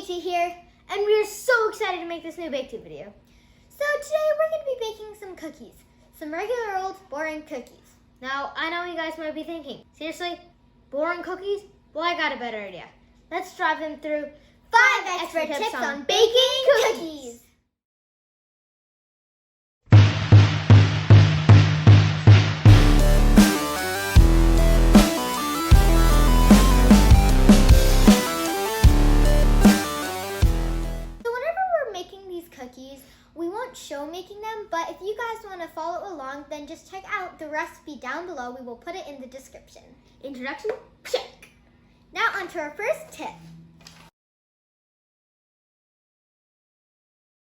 Casey here, and we are so excited to make this new bake tube video. So today we're going to be baking some cookies. Some regular old boring cookies. Now, I know you guys might be thinking, seriously? Boring cookies? Well, I got a better idea. Let's drive them through 5 expert tips on baking cookies. We won't show making them, but if you guys want to follow along, then just check out the recipe down below. We will put it in the description. Introduction? Check. Now on to our first tip.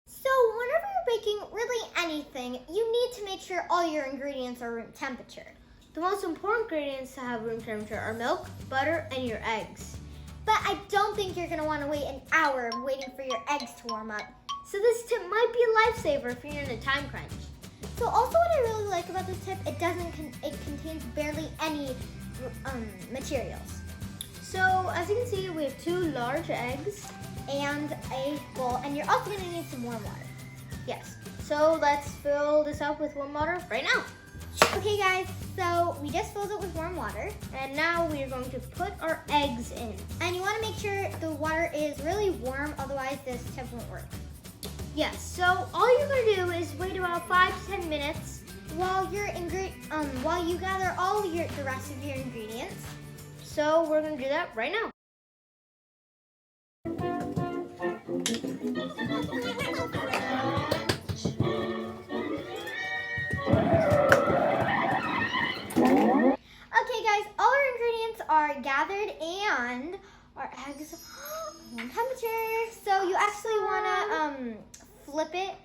So whenever you're baking really anything, you need to make sure all your ingredients are room temperature. The most important ingredients to have room temperature are milk, butter, and your eggs. But I don't think you're going to want to wait an hour waiting for your eggs to warm up. So this tip might be a lifesaver if you're in a time crunch. So also what I really like about this tip, it contains barely any materials. So as you can see, we have 2 large eggs and a bowl, and you're also going to need some warm water. Yes, so let's fill this up with warm water right now. Okay guys, so we just filled it with warm water, and now we are going to put our eggs in. And you want to make sure the water is really warm, otherwise this tip won't work. Yes, so all you're gonna do is wait about 5 to 10 minutes while you gather all the rest of your ingredients. So we're gonna do that right now. Okay guys, all our ingredients are gathered and our eggs are room temperature. So you actually wanna flip it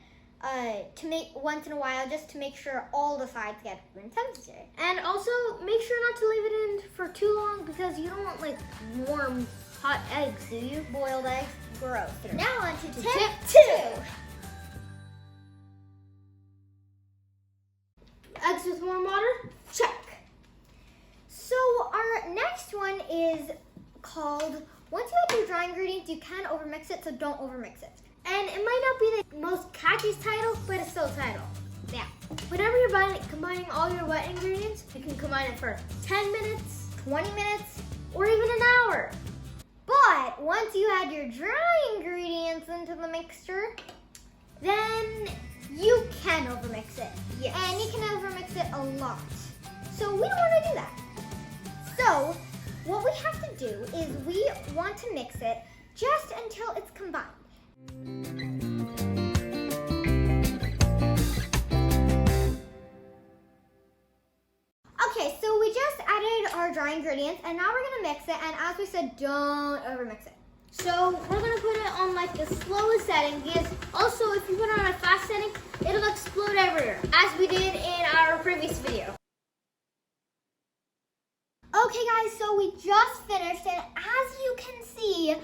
to make once in a while, just to make sure all the sides get room temperature. And also make sure not to leave it in for too long, because you don't want like warm hot eggs, do you? Boiled eggs, gross. Now on to tip 2. Eggs with warm water? Check. So our next one is called, once you have your dry ingredients, you can overmix it, so don't overmix it. And it might not be the most catchiest title, but it's still a title. Yeah. Whenever you're combining all your wet ingredients, you can combine it for 10 minutes, 20 minutes, or even an hour. But once you add your dry ingredients into the mixture, then you can overmix it. Yes. And you can overmix it a lot. So we don't want to do that. So what we have to do is we want to mix it just until it's combined. Okay, so we just added our dry ingredients, and now we're gonna mix it, and as we said, don't overmix it. So we're gonna put it on like the slowest setting, because also if you put it on a fast setting, it'll explode everywhere, as we did in our previous video. Okay guys, so we just finished, and as you can see,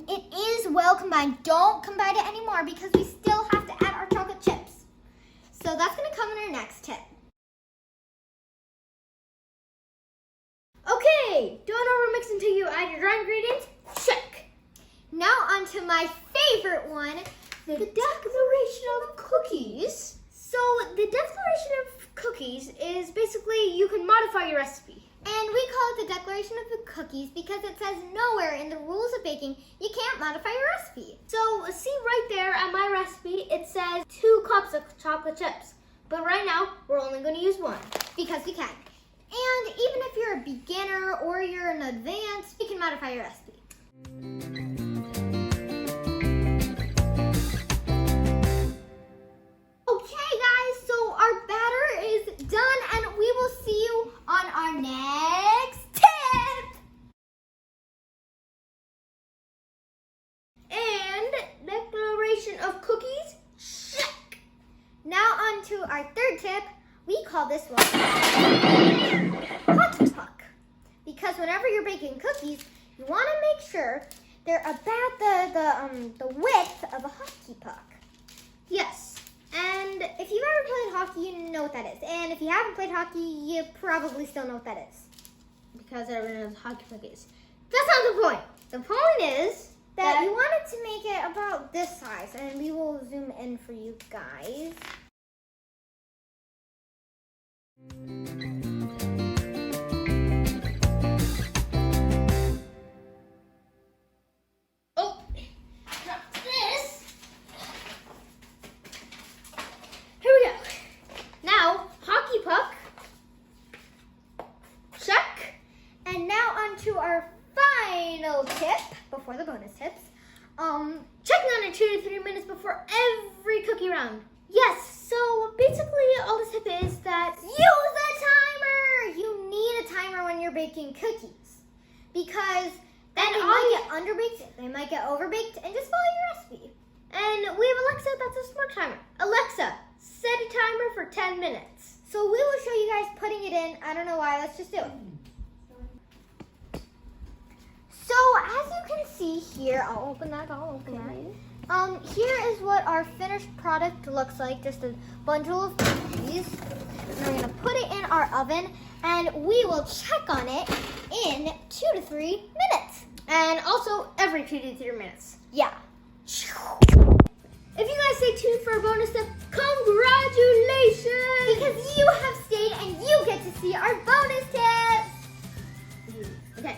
it is well combined. Don't combine it anymore because we still have to add our chocolate chips. So that's going to come in our next tip. Okay, don't overmix until you add your dry ingredients. Check. Now on to my favorite one, the declaration of cookies. So the declaration of cookies is basically you can modify your recipe. And we call it the Declaration of the Cookies because it says nowhere in the rules of baking you can't modify your recipe. So see right there on my recipe, it says 2 cups of chocolate chips. But right now, we're only going to use 1 because we can. And even if you're a beginner or you're an advanced, you can modify your recipe. Okay guys, so our batter is done, and we will see you on our next tip. And declaration of cookies, check. Now on to our third tip. We call this one hockey puck, because whenever you're baking cookies, you want to make sure they're about the width of a hockey puck. Yes. And if you've ever played hockey, you know what that is. And if you haven't played hockey, you probably still know what that is, because everyone knows what hockey puck is. That's not the point. The point is, that you wanted to make it about this size, and we will zoom in for you guys. Oh, drop this. Here we go. Now, hockey puck. Check. And now on to our final tip before the bonus tips. Checking on it 2 to 3 minutes before every cookie round. Yes, so basically all the tip is that use a timer. You need a timer when you're baking cookies because then they might get underbaked, they might get overbaked, and just follow your recipe. And we have Alexa, that's a smart timer. Alexa, set a timer for 10 minutes. So we will show you guys putting it in. I don't know why, let's just do it. So as you can see here, I'll open that. Here is what our finished product looks like, just a bundle of cookies. And we're gonna put it in our oven and we will check on it in 2 to 3 minutes. And also every 2 to 3 minutes. Yeah. If you guys stay tuned for a bonus tip, congratulations! Because you have stayed and you get to see our bonus tips. Okay.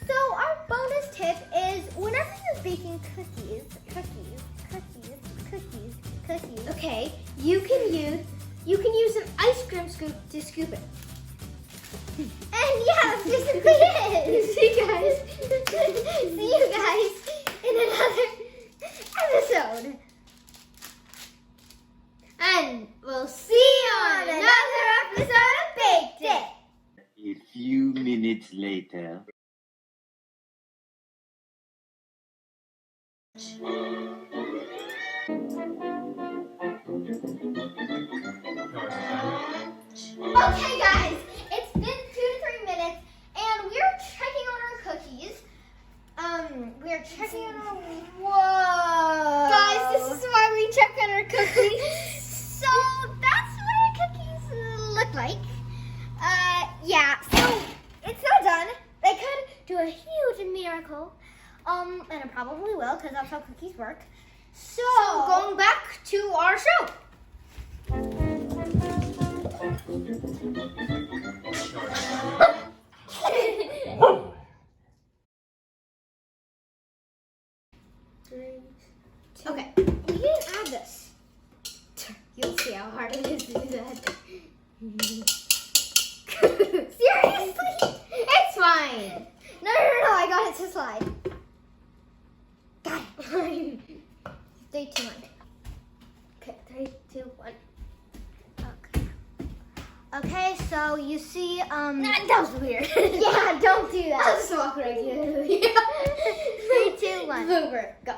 So our bonus tip is whenever you're baking cookies. Okay, you can use an ice cream scoop to scoop it. And yeah, that's basically it. See you guys in another episode. And we'll see you on another episode of Baked It. A few minutes later. Okay guys, it's been 2 to 3 minutes and we're checking on our cookies. We're checking on our, whoa. Guys, this is why we check on our cookies. So that's what our cookies look like. Yeah, so it's not done. They could do a huge miracle. And it probably will because that's how cookies work. So going back to our show. Okay, you can add this. You'll see how hard it is to do that. Seriously? It's fine. No, I got it to slide. Got it. 3, 2, 1. Okay, 3, 2, 1. Okay, so you see, that was weird. Yeah, don't do that. I'll just walk right here. 3, 2, 1. Blooper, go.